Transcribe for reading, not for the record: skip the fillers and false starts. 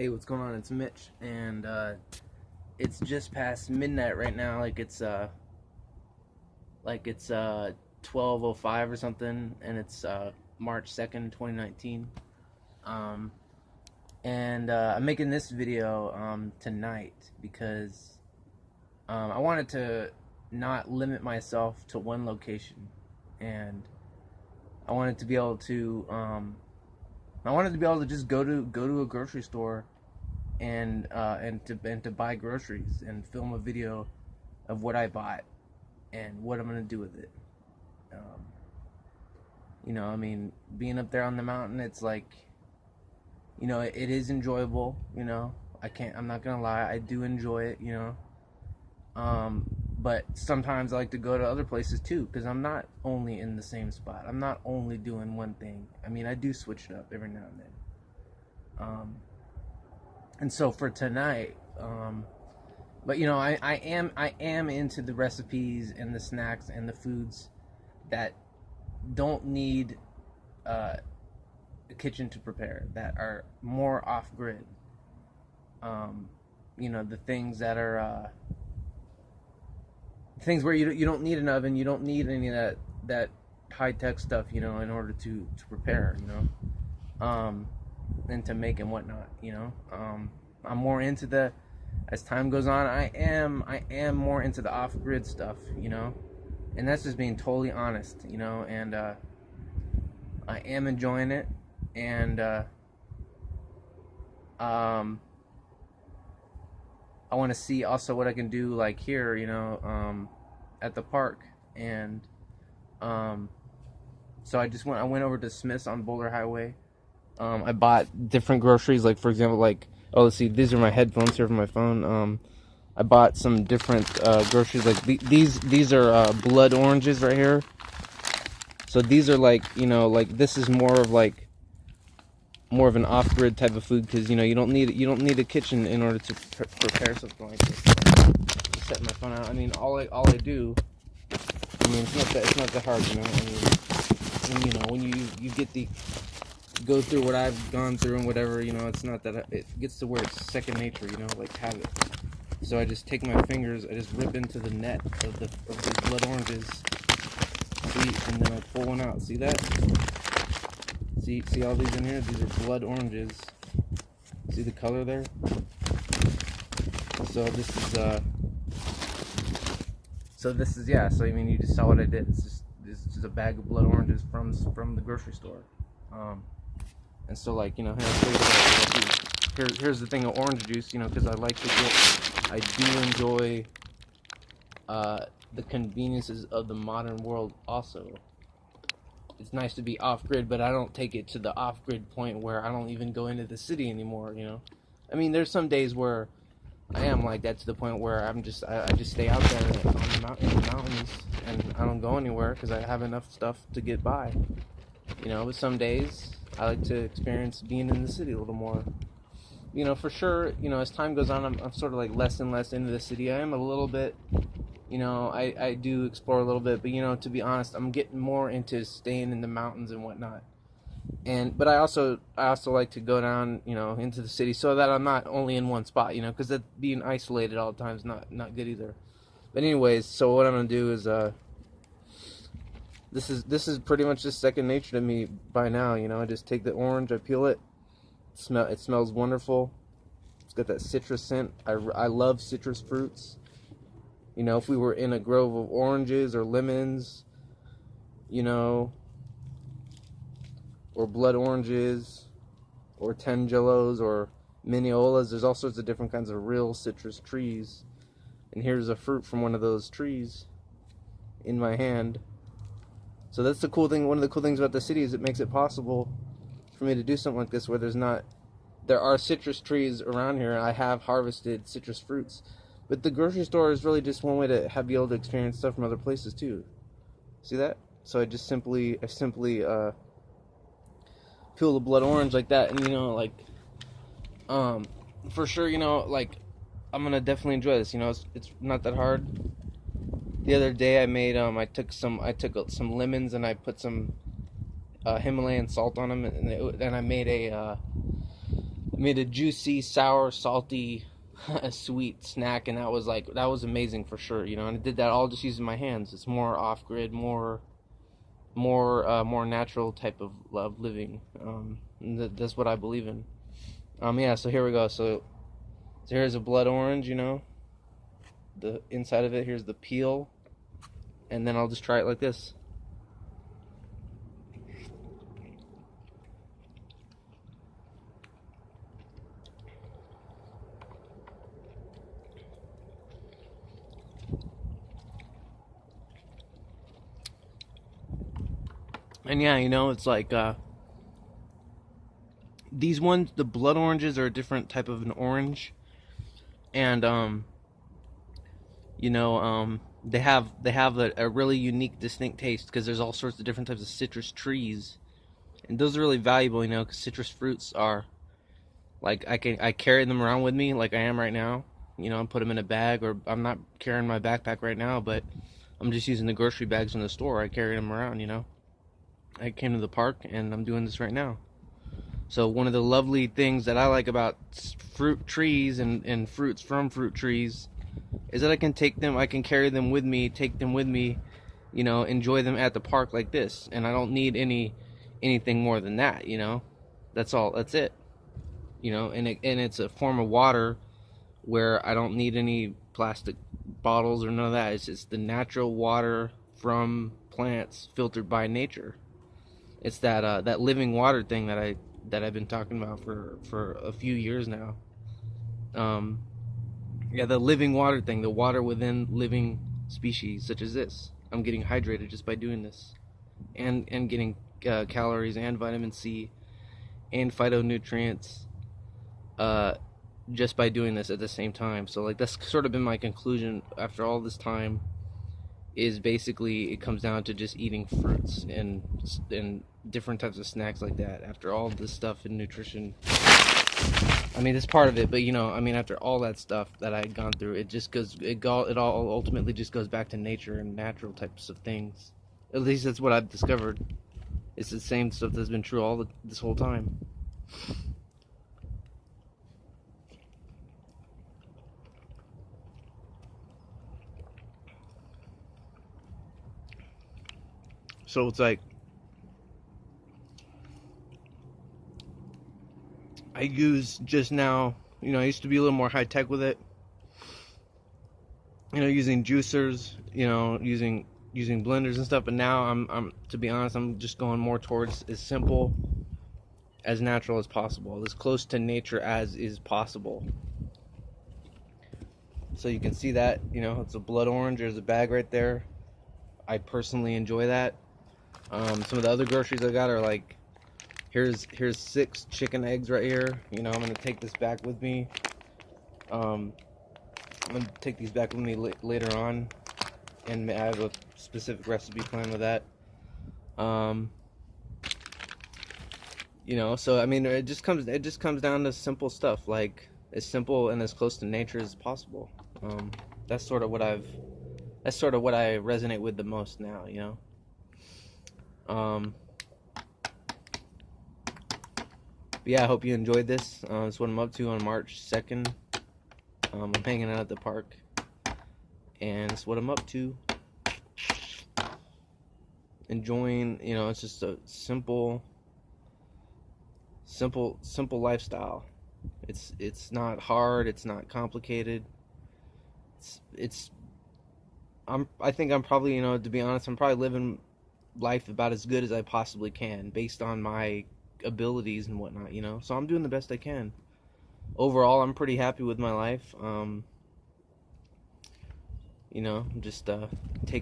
Hey, what's going on? It's Mitch, and it's just past midnight right now. Like it's 12:05 or something, and it's March 2nd, 2019. Um, and I'm making this video tonight because I wanted to not limit myself to one location, and I wanted to be able to just go to a grocery store and to buy groceries and film a video of what I bought and what I'm gonna do with it. Um, I mean, being up there on the mountain, it's like, it is enjoyable. I'm not gonna lie, I do enjoy it. Um, but sometimes I like to go to other places too, because I'm not only in the same spot. I'm not only doing one thing. I mean, I do switch it up every now and then. And so for tonight, but I am into the recipes and the snacks and the foods that don't need a kitchen to prepare, that are more off grid. The things that are things where you don't need an oven, you don't need any of that high tech stuff, in order to prepare, and to make and whatnot. I'm more into as time goes on, I am more into the off grid stuff, and that's just being totally honest, and I am enjoying it, and I want to see also what I can do, like here, at the park, and so I went over to Smith's on Boulder Highway. I bought different groceries, like for example, let's see, these are my headphones here for my phone. I bought some different groceries, like these are blood oranges right here. So these are this is more of an off-grid type of food, because you don't need a kitchen in order to prepare something like this. Just set my phone out. I mean, all I do. I mean, it's not that hard, I mean, when you get the go through what I've gone through and whatever, it's not that it gets to where it's second nature, like habit. So I just take my fingers, I just rip into the net of these blood oranges, see, and then I pull one out. See that? See all these in here? These are blood oranges. See the color there? So this is yeah. So I mean, you just saw what I did. This is a bag of blood oranges from the grocery store. And so here's the thing of orange juice, because I do enjoy the conveniences of the modern world also. It's nice to be off-grid, but I don't take it to the off-grid point where I don't even go into the city anymore, I mean, there's some days where I am like that, to the point where I just stay out there in the mountains, and I don't go anywhere because I have enough stuff to get by. But some days I like to experience being in the city a little more. For sure, as time goes on, I'm sort of like less and less into the city. I am a little bit, I do explore a little bit, but to be honest, I'm getting more into staying in the mountains and whatnot. But I also like to go down, into the city, so that I'm not only in one spot, because that being isolated all the time is not good either. But anyways, so what I'm gonna do is this is pretty much just second nature to me by now. I just take the orange, I peel it. It smells wonderful. It's got that citrus scent. I love citrus fruits. If we were in a grove of oranges or lemons, or blood oranges, or tangelos, or mineolas, there's all sorts of different kinds of real citrus trees. And here's a fruit from one of those trees in my hand. So that's the cool thing. One of the cool things about the city is it makes it possible for me to do something like this, where there are citrus trees around here, and I have harvested citrus fruits. But the grocery store is really just one way to be able to experience stuff from other places too. See that? So I simply peel the blood orange like that, and for sure, I'm gonna definitely enjoy this. It's not that hard. The other day I made I took some lemons, and I put some Himalayan salt on them, and I made made a juicy, sour, salty, a sweet snack, and that was amazing for sure. And I did that all just using my hands. It's more off grid, more natural type of living. That's what I believe in. Yeah. So here we go. So here's a blood orange. The inside of it. Here's the peel, and then I'll just try it like this. And yeah, it's like these ones, the blood oranges are a different type of an orange, and they have a really unique, distinct taste because there's all sorts of different types of citrus trees, and those are really valuable, because citrus fruits are like I carry them around with me like I am right now, and put them in a bag, or I'm not carrying my backpack right now, but I'm just using the grocery bags in the store. I carry them around, I came to the park and I'm doing this right now. So one of the lovely things that I like about fruit trees and fruits from fruit trees is that I can carry them with me, take them with me, enjoy them at the park like this. And I don't need anything more than that, That's all, that's it. And it's a form of water where I don't need any plastic bottles or none of that. It's just the natural water from plants filtered by nature. It's that living water thing that I've been talking about for a few years now. Yeah, the living water thing, the water within living species such as this. I'm getting hydrated just by doing this, and getting calories and vitamin C and phytonutrients just by doing this at the same time. So like that's sort of been my conclusion after all this time. Is basically it comes down to just eating fruits and different types of snacks like that. After all this stuff in nutrition, I mean it's part of it, but after all that stuff that I had gone through, it all ultimately just goes back to nature and natural types of things. At least that's what I've discovered. It's the same stuff that's been true this whole time. So it's like I use just now, I used to be a little more high tech with it. Using juicers, using blenders and stuff, but now I'm to be honest, I'm just going more towards as simple, as natural as possible, as close to nature as is possible. So you can see that, it's a blood orange, there's a bag right there. I personally enjoy that. Some of the other groceries I got are like, here's 6 chicken eggs right here. I'm gonna take this back with me. I'm gonna take these back with me later on, and I have a specific recipe plan with that. So I mean, it just comes down to simple stuff, like as simple and as close to nature as possible. That's sort of what I resonate with the most now, But yeah, I hope you enjoyed this. That's what I'm up to on March 2nd. I'm hanging out at the park, and that's what I'm up to. Enjoying, it's just a simple lifestyle. It's not hard. It's not complicated. I think I'm probably, to be honest, I'm probably living life about as good as I possibly can based on my abilities and whatnot, so I'm doing the best I can. Overall, I'm pretty happy with my life. Just take